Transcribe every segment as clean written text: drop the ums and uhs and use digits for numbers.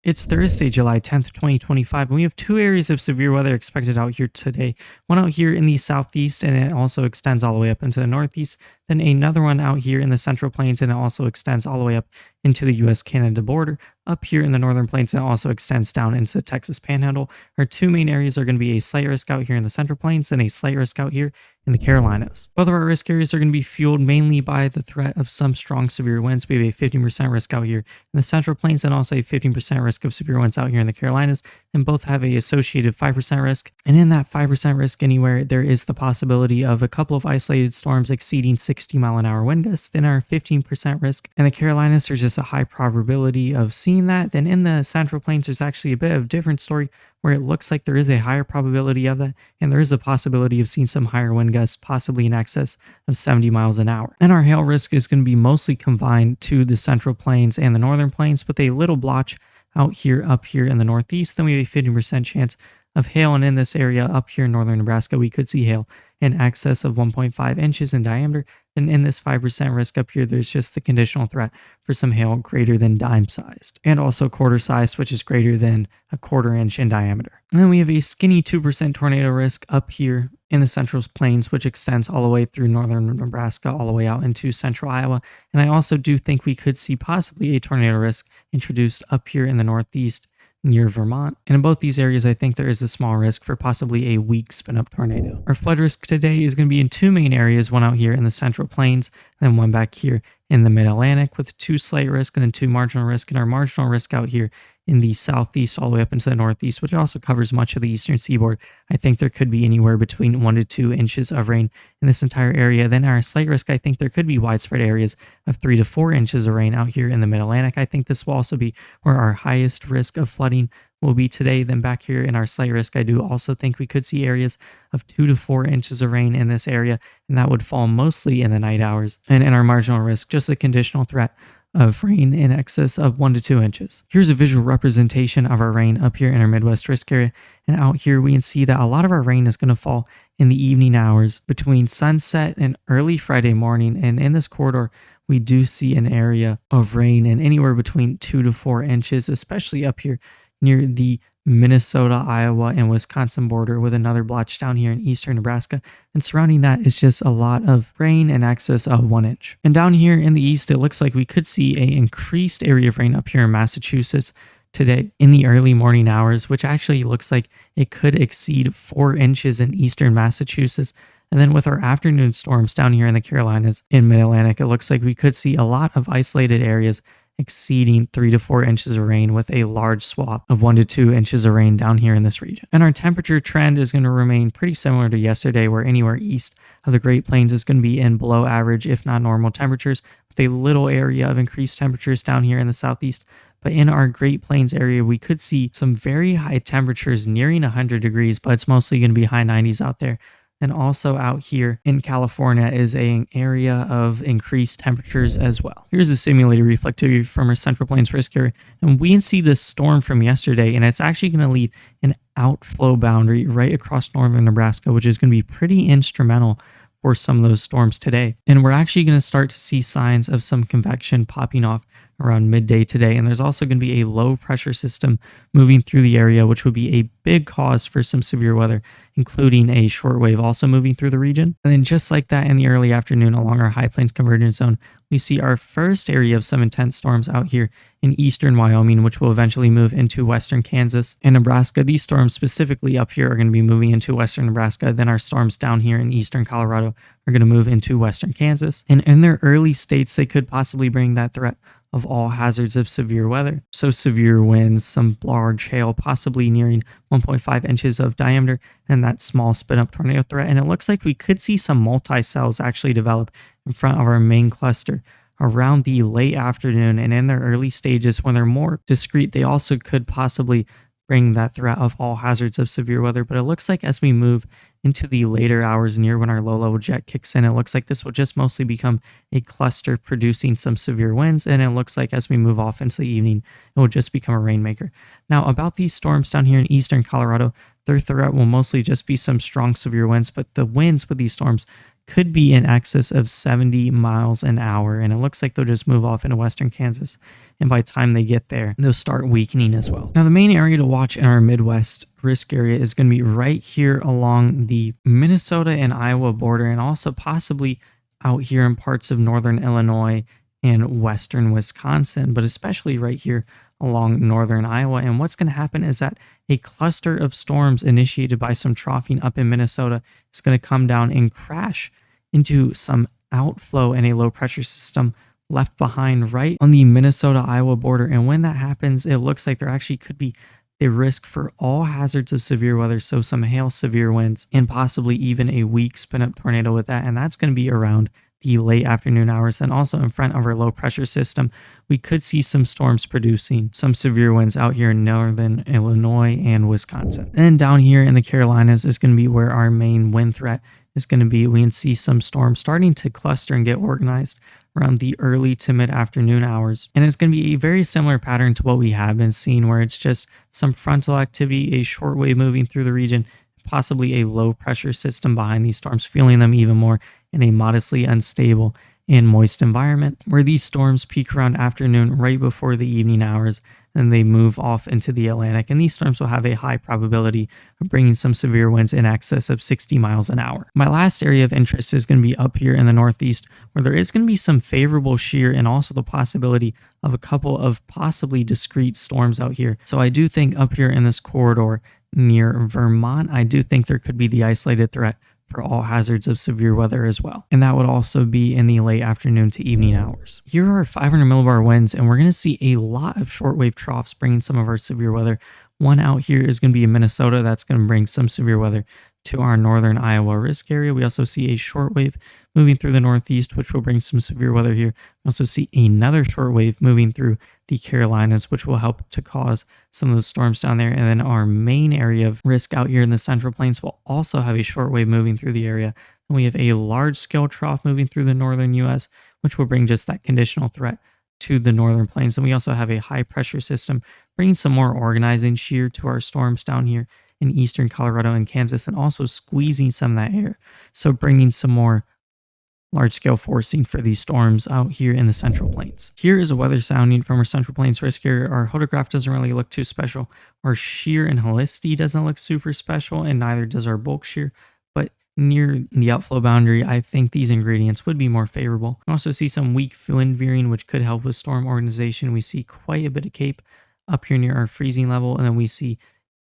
It's Thursday, July 10th, 2025, and we have two areas of severe weather expected out here today. One out here in the southeast, and it also extends all the way up into the northeast. Then another one out here in the central plains, and it also extends all the way up into the U.S.-Canada border. Up here in the northern plains, and it also extends down into the Texas Panhandle. Our two main areas are going to be a slight risk out here in the central plains and a slight risk out here in the Carolinas. Both of our risk areas are going to be fueled mainly by the threat of some strong severe winds. We have a 15% risk out here in the central plains and also a 15% risk of severe winds out here in the Carolinas, and both have a associated 5% risk. And in that 5% risk anywhere, there is the possibility of a couple of isolated storms exceeding 60-mile-an-hour wind gusts. Then our 15% risk in the Carolinas, there's just a high probability of seeing that. Then in the central plains, there's actually a bit of a different story where it looks like there is a higher probability of that, and there is a possibility of seeing some higher wind gusts, possibly in excess of 70 miles an hour. And our hail risk is going to be mostly confined to the central plains and the northern plains, with a little blotch out here, up here in the northeast. Then we have a 50% chance of hail, and in this area up here in northern Nebraska, we could see hail in excess of 1.5 inches in diameter. And in this 5% risk up here, there's just the conditional threat for some hail greater than dime-sized, and also quarter-sized, which is greater than a quarter inch in diameter. And then we have a skinny 2% tornado risk up here in the central plains, which extends all the way through northern Nebraska, all the way out into central Iowa. And I also do think we could see possibly a tornado risk introduced up here in the northeast near Vermont. And in both these areas, I think there is a small risk for possibly a weak spin-up tornado. Our flood risk today is going to be in two main areas, one out here in the central plains, and then one back here in the mid-Atlantic, with two slight risk and then two marginal risk. And our marginal risk out here in the southeast all the way up into the northeast, which also covers much of the eastern seaboard, I think there could be anywhere between 1 to 2 inches of rain in this entire area. Then our slight risk, I think there could be widespread areas of 3 to 4 inches of rain out here in the mid-Atlantic. I think this will also be where our highest risk of flooding will be today. Then back here in our slight risk, I do also think we could see areas of 2 to 4 inches of rain in this area, and that would fall mostly in the night hours. And in our marginal risk, just a conditional threat of rain in excess of 1 to 2 inches. Here's a visual representation of our rain up here in our Midwest risk area. And out here we can see that a lot of our rain is going to fall in the evening hours between sunset and early Friday morning. And in this corridor, we do see an area of rain in anywhere between 2 to 4 inches, especially up here near the Minnesota, Iowa, and Wisconsin border, with another blotch down here in eastern Nebraska. And surrounding that is just a lot of rain in excess of 1 inch. And down here in the east, it looks like we could see an increased area of rain up here in Massachusetts today in the early morning hours, which actually looks like it could exceed 4 inches in eastern Massachusetts. And then with our afternoon storms down here in the Carolinas in mid-Atlantic, it looks like we could see a lot of isolated areas exceeding 3 to 4 inches of rain, with a large swath of 1 to 2 inches of rain down here in this region. And our temperature trend is going to remain pretty similar to yesterday, where anywhere east of the Great Plains is going to be in below average, if not normal temperatures, with a little area of increased temperatures down here in the southeast. But in our Great Plains area, we could see some very high temperatures nearing 100 degrees, but it's mostly going to be high 90s out there. And also out here in California is an area of increased temperatures as well. Here's a simulated reflectivity from our Central Plains risk area. And we can see this storm from yesterday, and it's actually going to leave an outflow boundary right across northern Nebraska, which is going to be pretty instrumental for some of those storms today. And we're actually going to start to see signs of some convection popping off around midday today. And there's also going to be a low pressure system moving through the area, which would be a big cause for some severe weather, including a shortwave also moving through the region. And then just like that, in the early afternoon along our high plains convergence zone, we see our first area of some intense storms out here in eastern Wyoming, which will eventually move into western Kansas and Nebraska. These storms specifically up here are going to be moving into western Nebraska. Then our storms down here in eastern Colorado are going to move into western Kansas. And in their early states, they could possibly bring that threat of all hazards of severe weather. So severe winds, some large hail, possibly nearing 1.5 inches of diameter, and that small spin-up tornado threat. And it looks like we could see some multi-cells actually develop in front of our main cluster around the late afternoon. And in their early stages, when they're more discrete, they also could possibly bring that threat of all hazards of severe weather. But it looks like as we move into the later hours near when our low-level jet kicks in, it looks like this will just mostly become a cluster producing some severe winds. And it looks like as we move off into the evening, it will just become a rainmaker. Now, about these storms down here in eastern Colorado, their threat will mostly just be some strong severe winds, but the winds with these storms could be in excess of 70 miles an hour. And it looks like they'll just move off into western Kansas. And by the time they get there, they'll start weakening as well. Now, the main area to watch in our Midwest risk area is going to be right here along the Minnesota and Iowa border, and also possibly out here in parts of northern Illinois and western Wisconsin, but especially right here along northern Iowa. And what's going to happen is that a cluster of storms initiated by some troughing up in Minnesota is going to come down and crash into some outflow in a low pressure system left behind right on the Minnesota-Iowa border. And when that happens, it looks like there actually could be a risk for all hazards of severe weather, so some hail, severe winds, and possibly even a weak spin-up tornado with that. And that's going to be around the late afternoon hours. And also in front of our low pressure system, we could see some storms producing some severe winds out here in northern Illinois and Wisconsin. And down here in the Carolinas is going to be where our main wind threat is going to be. We can see some storms starting to cluster and get organized around the early to mid-afternoon hours. And it's going to be a very similar pattern to what we have been seeing, where it's just some frontal activity, a short wave moving through the region, possibly a low pressure system behind these storms, fueling them even more in a modestly unstable and moist environment, where these storms peak around afternoon right before the evening hours, and they move off into the Atlantic. And these storms will have a high probability of bringing some severe winds in excess of 60 miles an hour. My last area of interest is going to be up here in the Northeast, where there is going to be some favorable shear and also the possibility of a couple of possibly discrete storms out here. So I do think up here in this corridor near Vermont, I do think there could be the isolated threat for all hazards of severe weather as well. And that would also be in the late afternoon to evening hours. Here are 500 millibar winds, and we're going to see a lot of shortwave troughs bringing some of our severe weather. One out here is going to be in Minnesota. That's going to bring some severe weather to our northern Iowa risk area. We also see a shortwave moving through the Northeast, which will bring some severe weather here. We also see another shortwave moving through the Carolinas, which will help to cause some of those storms down there. And then our main area of risk out here in the Central Plains will also have a shortwave moving through the area. And we have a large-scale trough moving through the northern U.S., which will bring just that conditional threat to the northern plains. And we also have a high-pressure system bringing some more organizing shear to our storms down here in eastern Colorado and Kansas, and also squeezing some of that air. So bringing some more large-scale forcing for these storms out here in the Central Plains. Here is a weather sounding from our Central Plains risk area. Our photograph doesn't really look too special. Our shear and helicity doesn't look super special, and neither does our bulk shear. But near the outflow boundary, I think these ingredients would be more favorable. We also see some weak wind veering, which could help with storm organization. We see quite a bit of cape up here near our freezing level, and then we see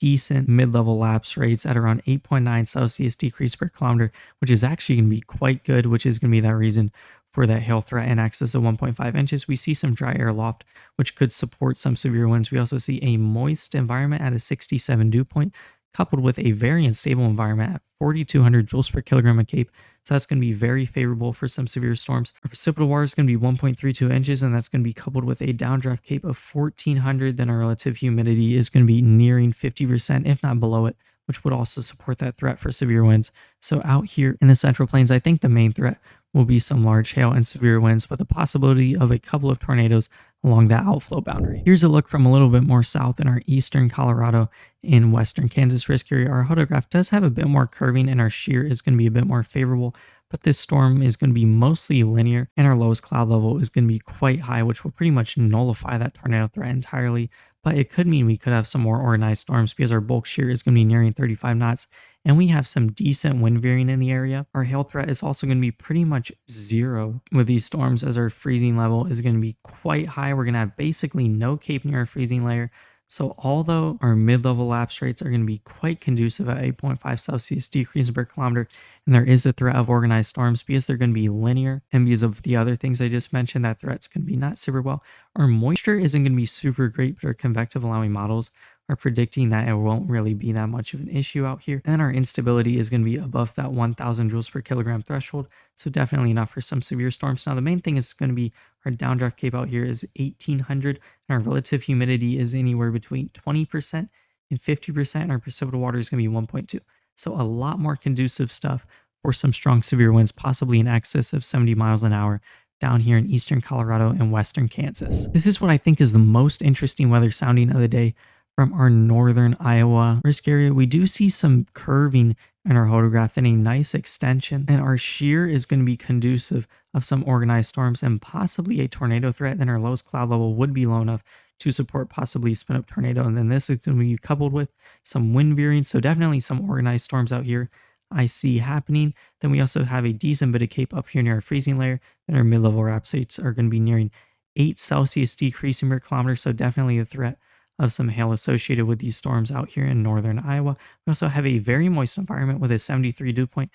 decent mid-level lapse rates at around 8.9 Celsius decrease per kilometer, which is actually going to be quite good, which is going to be that reason for that hail threat in excess of 1.5 inches. We see some dry air loft, which could support some severe winds. We also see a moist environment at a 67 dew point, coupled with a very unstable environment at 4,200 joules per kilogram of cape. So that's going to be very favorable for some severe storms. Our precipitable water is going to be 1.32 inches, and that's going to be coupled with a downdraft cape of 1,400. Then our relative humidity is going to be nearing 50%, if not below it, which would also support that threat for severe winds. So out here in the Central Plains, I think the main threat will be some large hail and severe winds, with the possibility of a couple of tornadoes along that outflow boundary. Here's a look from a little bit more south in our eastern Colorado and western Kansas risk area. Our photograph does have a bit more curving, and our shear is going to be a bit more favorable, but this storm is going to be mostly linear, and our lowest cloud level is going to be quite high, which will pretty much nullify that tornado threat entirely. But it could mean we could have some more organized storms, because our bulk shear is going to be nearing 35 knots, and we have some decent wind veering in the area. Our hail threat is also going to be pretty much zero with these storms, as our freezing level is going to be quite high. We're going to have basically no cape near our freezing layer. So although our mid-level lapse rates are going to be quite conducive at 8.5 Celsius decrease per kilometer, and there is a threat of organized storms, because they're going to be linear, and because of the other things I just mentioned, that threat's going to be not super well. Our moisture isn't going to be super great, but our convective allowing models are predicting that it won't really be that much of an issue out here. And our instability is going to be above that 1,000 joules per kilogram threshold, so definitely enough for some severe storms. Now, the main thing is going to be our downdraft cape out here is 1,800, and our relative humidity is anywhere between 20% and 50%, and our precipitable water is going to be 1.2. So a lot more conducive stuff for some strong severe winds, possibly in excess of 70 miles an hour down here in eastern Colorado and western Kansas. This is what I think is the most interesting weather sounding of the day. From our northern Iowa risk area, we do see some curving and our photograph in a nice extension. And our shear is going to be conducive of some organized storms and possibly a tornado threat. Then our lowest cloud level would be low enough to support possibly spin up tornado. And then this is going to be coupled with some wind veering. So definitely some organized storms out here I see happening. Then we also have a decent bit of cape up here near our freezing layer. Then our mid-level rapids are going to be nearing 8 Celsius decreasing per kilometer. So definitely a threat of some hail associated with these storms out here in northern Iowa. We also have a very moist environment with a 73 dew point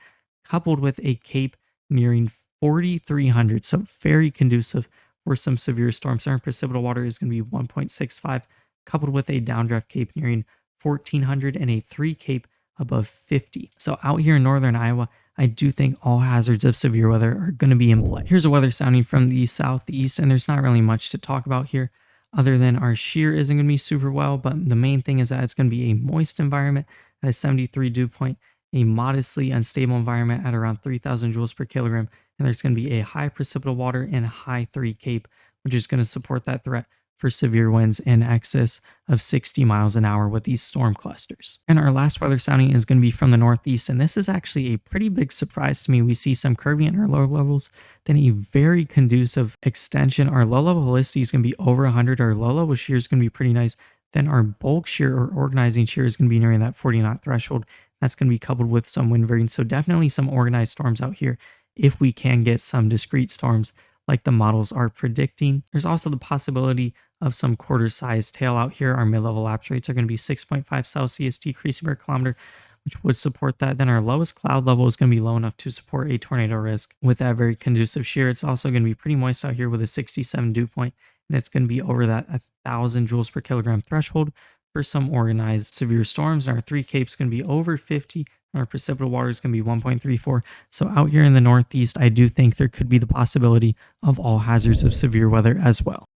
coupled with a cape nearing 4,300. So very conducive for some severe storms. Our precipitable water is going to be 1.65 coupled with a downdraft cape nearing 1,400 and a 3 cape above 50. So out here in northern Iowa, I do think all hazards of severe weather are going to be in play. Here's a weather sounding from the southeast, and there's not really much to talk about here other than our shear isn't going to be super well, but the main thing is that it's going to be a moist environment at a 73 dew point, a modestly unstable environment at around 3,000 joules per kilogram, and there's going to be a high precipitable water and high 3 cape, which is going to support that threat for severe winds in excess of 60 miles an hour with these storm clusters. And our last weather sounding is going to be from the northeast, and this is actually a pretty big surprise to me. We see some curving in our low levels, then a very conducive extension. Our low level helicity is going to be over 100. Our low level shear is going to be pretty nice. Then our bulk shear or organizing shear is going to be nearing that 40 knot threshold. That's going to be coupled with some wind veering. So definitely some organized storms out here if we can get some discrete storms like the models are predicting. There's also the possibility of some quarter-sized tail out here. Our mid-level lapse rates are going to be 6.5 Celsius decreasing per kilometer, which would support that. Then our lowest cloud level is going to be low enough to support a tornado risk with that very conducive shear. It's also going to be pretty moist out here with a 67 dew point, and it's going to be over that 1,000 joules per kilogram threshold for some organized severe storms. And our 3 cape is going to be over 50. Our precipitable water is going to be 1.34. So out here in the northeast, I do think there could be the possibility of all hazards of severe weather as well.